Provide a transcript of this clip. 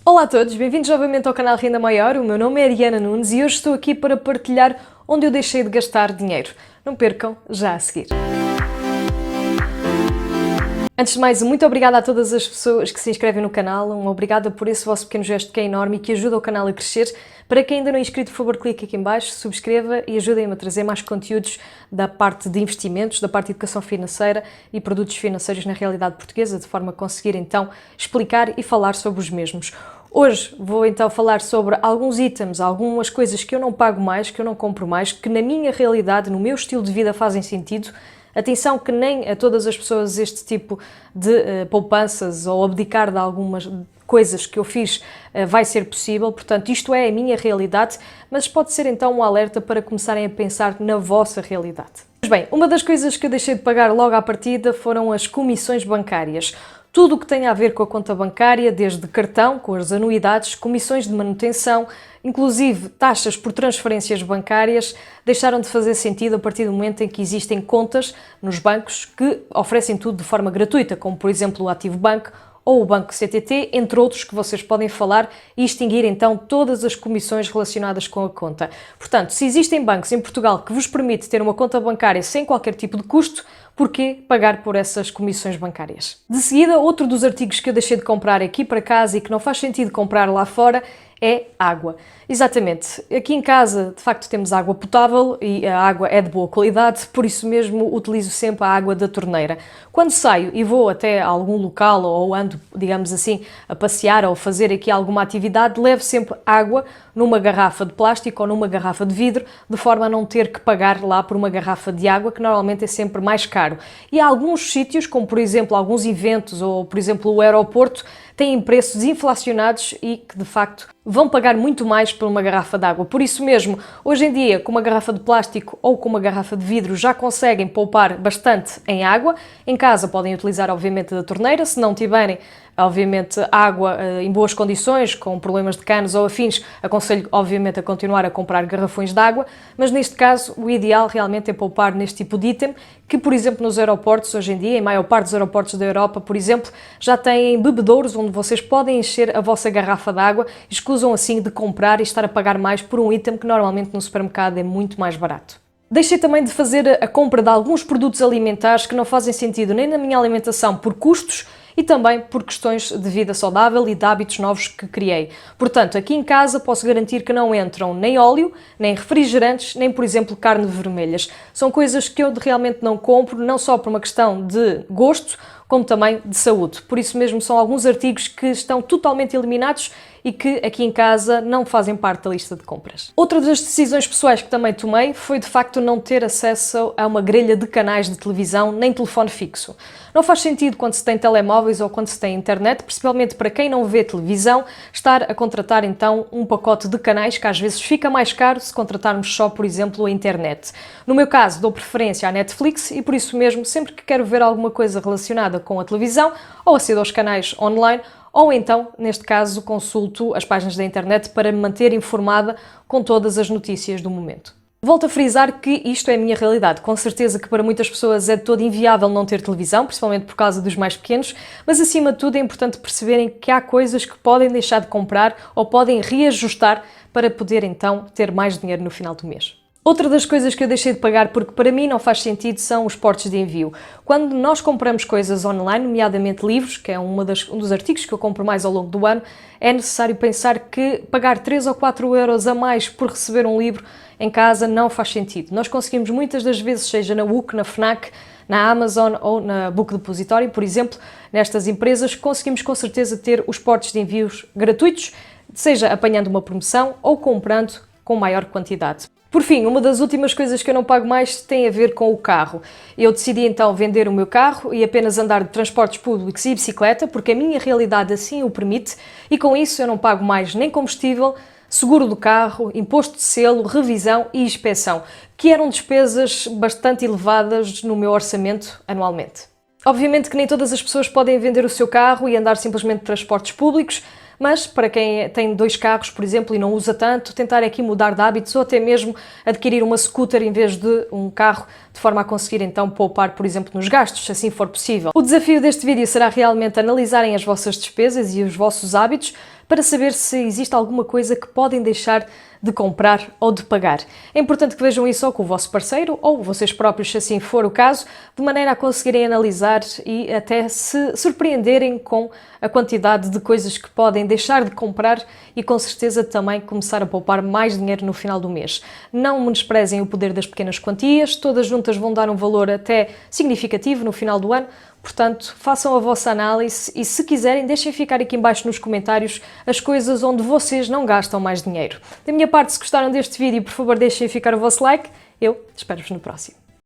Olá a todos, bem-vindos novamente ao canal Renda Maior. O meu nome é Ariana Nunes e hoje estou aqui para partilhar onde eu deixei de gastar dinheiro. Não percam, já a seguir. Antes de mais, muito obrigada a todas as pessoas que se inscrevem no canal, obrigada por esse vosso pequeno gesto que é enorme e que ajuda o canal a crescer. Para quem ainda não é inscrito, por favor, clique aqui em baixo, subscreva e ajudem-me a trazer mais conteúdos da parte de investimentos, da parte de educação financeira e produtos financeiros na realidade portuguesa, de forma a conseguir então explicar e falar sobre os mesmos. Hoje vou então falar sobre alguns itens, algumas coisas que eu não pago mais, que eu não compro mais, que na minha realidade, no meu estilo de vida fazem sentido. Atenção que nem a todas as pessoas este tipo de poupanças ou abdicar de algumas coisas que eu fiz vai ser possível, portanto isto é a minha realidade, mas pode ser então um alerta para começarem a pensar na vossa realidade. Pois bem, uma das coisas que eu deixei de pagar logo à partida foram as comissões bancárias. Tudo o que tem a ver com a conta bancária, desde cartão, com as anuidades, comissões de manutenção, inclusive taxas por transferências bancárias, deixaram de fazer sentido a partir do momento em que existem contas nos bancos que oferecem tudo de forma gratuita, como por exemplo o Ativo Banco ou o Banco CTT, entre outros que vocês podem falar e extinguir então todas as comissões relacionadas com a conta. Portanto, se existem bancos em Portugal que vos permite ter uma conta bancária sem qualquer tipo de custo, porquê pagar por essas comissões bancárias? De seguida, outro dos artigos que eu deixei de comprar aqui para casa e que não faz sentido comprar lá fora é água. Exatamente. Aqui em casa, de facto, temos água potável e a água é de boa qualidade, por isso mesmo utilizo sempre a água da torneira. Quando saio e vou até algum local ou ando, digamos assim, a passear ou fazer aqui alguma atividade, levo sempre água numa garrafa de plástico ou numa garrafa de vidro, de forma a não ter que pagar lá por uma garrafa de água, que normalmente é sempre mais caro. E há alguns sítios, como por exemplo alguns eventos ou por exemplo o aeroporto, têm preços inflacionados e que de facto vão pagar muito mais por uma garrafa de água. Por isso mesmo, hoje em dia, com uma garrafa de plástico ou com uma garrafa de vidro já conseguem poupar bastante em água. Em casa podem utilizar obviamente da torneira, se não tiverem obviamente água em boas condições, com problemas de canos ou afins, aconselho obviamente a continuar a comprar garrafões de água, mas neste caso o ideal realmente é poupar neste tipo de item, que por exemplo nos aeroportos hoje em dia, em maior parte dos aeroportos da Europa, por exemplo, já têm bebedouros onde vocês podem encher a vossa garrafa de água e escusam assim de comprar e estar a pagar mais por um item que normalmente no supermercado é muito mais barato. Deixei também de fazer a compra de alguns produtos alimentares que não fazem sentido nem na minha alimentação por custos e também por questões de vida saudável e de hábitos novos que criei. Portanto, aqui em casa posso garantir que não entram nem óleo, nem refrigerantes, nem, por exemplo, carne vermelhas. São coisas que eu realmente não compro, não só por uma questão de gosto, como também de saúde. Por isso mesmo são alguns artigos que estão totalmente eliminados e que aqui em casa não fazem parte da lista de compras. Outra das decisões pessoais que também tomei foi de facto não ter acesso a uma grelha de canais de televisão nem telefone fixo. Não faz sentido quando se tem telemóveis ou quando se tem internet, principalmente para quem não vê televisão, estar a contratar então um pacote de canais que às vezes fica mais caro se contratarmos só, por exemplo, a internet. No meu caso, dou preferência à Netflix e por isso mesmo, sempre que quero ver alguma coisa relacionada com a televisão, ou acedo aos canais online, ou então, neste caso, consulto as páginas da internet para me manter informada com todas as notícias do momento. Volto a frisar que isto é a minha realidade. Com certeza que para muitas pessoas é de todo inviável não ter televisão, principalmente por causa dos mais pequenos, mas acima de tudo é importante perceberem que há coisas que podem deixar de comprar ou podem reajustar para poder então ter mais dinheiro no final do mês. Outra das coisas que eu deixei de pagar porque para mim não faz sentido são os portos de envio. Quando nós compramos coisas online, nomeadamente livros, que é um dos artigos que eu compro mais ao longo do ano, é necessário pensar que pagar 3 ou 4 euros a mais por receber um livro em casa não faz sentido. Nós conseguimos muitas das vezes, seja na UC, na FNAC, na Amazon ou na Book Depository, por exemplo, nestas empresas, conseguimos com certeza ter os portos de envios gratuitos, seja apanhando uma promoção ou comprando com maior quantidade. Por fim, uma das últimas coisas que eu não pago mais tem a ver com o carro. Eu decidi então vender o meu carro e apenas andar de transportes públicos e bicicleta, porque a minha realidade assim o permite, e com isso eu não pago mais nem combustível, seguro do carro, imposto de selo, revisão e inspeção, que eram despesas bastante elevadas no meu orçamento anualmente. Obviamente que nem todas as pessoas podem vender o seu carro e andar simplesmente de transportes públicos, mas para quem tem 2 carros, por exemplo, e não usa tanto, tentar aqui mudar de hábitos ou até mesmo adquirir uma scooter em vez de um carro, de forma a conseguir então poupar, por exemplo, nos gastos, se assim for possível. O desafio deste vídeo será realmente analisarem as vossas despesas e os vossos hábitos, para saber se existe alguma coisa que podem deixar de comprar ou de pagar. É importante que vejam isso ou com o vosso parceiro ou vocês próprios, se assim for o caso, de maneira a conseguirem analisar e até se surpreenderem com a quantidade de coisas que podem deixar de comprar e com certeza também começar a poupar mais dinheiro no final do mês. Não menosprezem o poder das pequenas quantias, todas juntas vão dar um valor até significativo no final do ano. Portanto, façam a vossa análise e, se quiserem, deixem ficar aqui em baixo nos comentários as coisas onde vocês não gastam mais dinheiro. Da minha parte, se gostaram deste vídeo, por favor, deixem ficar o vosso like. Eu espero-vos no próximo.